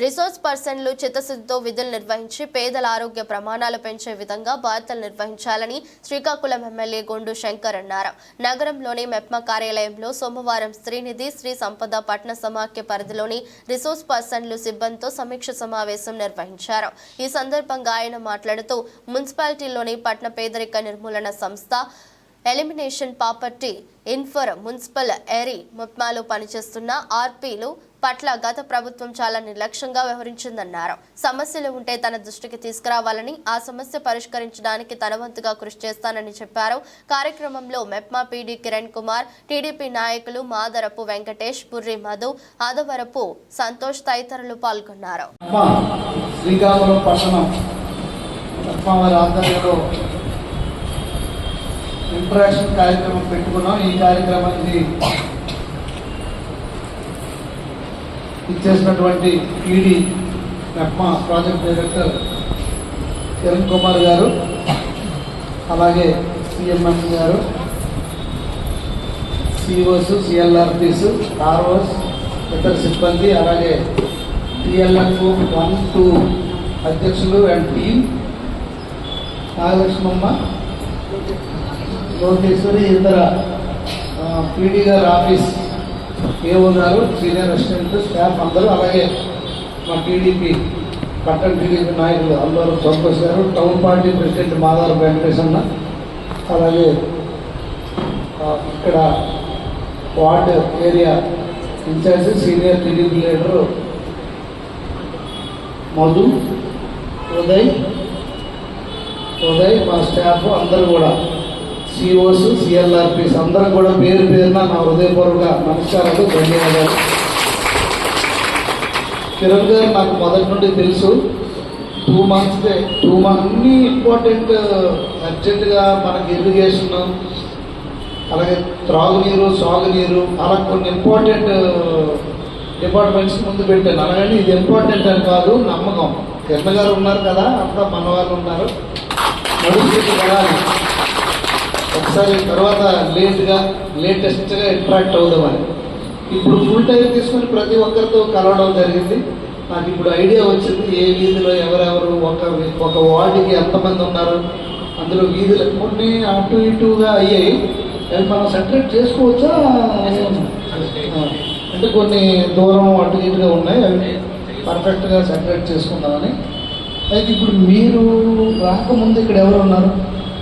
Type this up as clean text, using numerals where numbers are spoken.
Resource పర్సన్లు చిత్తశుద్ధితో విధులు నిర్వహించి పేదల ఆరోగ్య ప్రమాణాలు పెంచే విధంగా బాధ్యతలు నిర్వహించాలని శ్రీకాకుళం ఎమ్మెల్యే గొండు శంకర్ అన్నారు. నగరంలోని మెప్మా కార్యాలయంలో సోమవారం శ్రీనిధి శ్రీ సంపద పట్టణ సమాఖ్య పరిధిలోని రిసోర్స్ పర్సన్లు సిబ్బందితో సమీక్ష సమావేశం నిర్వహించారు. ఈ సందర్భంగా ఆయన మాట్లాడుతూ మున్సిపాలిటీలోని పట్టణ పేదరిక నిర్మూలన సంస్థ ఎలిమినేషన్ పావర్టీ ఇన్ఫర్ మున్సిపల్ ఏరీ మెప్మాలో పనిచేస్తున్న ఆర్పీలు పట్ల గత ప్రభుత్వం చాలా నిర్లక్ష్యంగా వ్యవహరించిందన్నారు. సమస్యలు ఉంటే తన దృష్టికి తీసుకురావాలని, ఆ సమస్య పరిష్కరించడానికి తన వంతుగా కృషి చేస్తానని చెప్పారు. కార్యక్రమంలో మెప్మా పీడీ కిరణ్ కుమార్, టీడీపీ నాయకులు మాదరపు వెంకటేష్, బుర్రి మధు, ఆదవరపు సంతోష్ తదితరులు పాల్గొన్నారు. ఇంట్రాక్షన్ కార్యక్రమం పెట్టుకున్నాం. ఈ కార్యక్రమానికి ఇచ్చేసినటువంటి PD MEPMA project director Kiran Kumar గారు, అలాగే సిఎంఎస్ గారు, సిఓస్, సిఎల్ఆర్పీస్, ఆర్ఓస్, ఇతర సిబ్బంది, అలాగే టిఎల్ఎఫ్ 1-2 అధ్యక్షులు అండ్ టీం, నాగలక్ష్మమ్మ, లోకేశ్వరి, ఇతర పీడీ గారు ఆఫీస్ ఏఓ గారు, సీనియర్ అసిస్టెంట్ స్టాఫ్ అందరూ, అలాగే మా టీడీపీ పట్టణ టీడీపీ నాయకులు అందరూ Santosh garu, town party president Madarapu Venkatesh అన్న, అలాగే ఇక్కడ ward area incharge senior TDP leader Madhu, Uday, మా స్టాఫ్ అందరూ కూడా, సిఓస్, సిఎల్ఆర్పీస్ అందరూ కూడా పేరు పేరున నా హృదయపూర్వక నమస్కారాలు, ధన్యవాదాలు. కిరణ్ గారు నాకు మొదటి నుండి తెలుసు. 2 months అన్ని ఇంపార్టెంట్ అర్జెంటుగా మనకి ఇరిగేషన్, అలాగే త్రాగునీరు, సాగునీరు, అలా కొన్ని ఇంపార్టెంట్ డిపార్ట్మెంట్స్ ముందు పెట్టాను. అలాగని ఇది ఇంపార్టెంట్ అని కాదు, నమ్మకం. కిరణ్ గారు ఉన్నారు కదా, అంతా మన వాళ్ళు ఉన్నారు, నడుస్తుంది కదా. ఒకసారి తర్వాత లేటెస్ట్గా ఇంట్రాక్ట్ అవుదామని ఇప్పుడు ఫుల్ టైం తీసుకుని ప్రతి ఒక్కరితో కలవడం జరిగింది. నాకు ఇప్పుడు ఐడియా వచ్చింది, ఏ వీధిలో ఎవరెవరు, ఒక వార్డుకి ఎంతమంది ఉన్నారు, అందులో వీధులు కొన్ని అటు ఇటుగా అయ్యాయి. అవి మనం సెపరేట్ చేసుకోవచ్చా అంటే కొన్ని దూరం అటు ఇటుగా ఉన్నాయి, అవి పర్ఫెక్ట్గా సెపరేట్ చేసుకుందామని. అయితే ఇప్పుడు మీరు రాకముందు ఇక్కడ ఎవరు ఉన్నారు?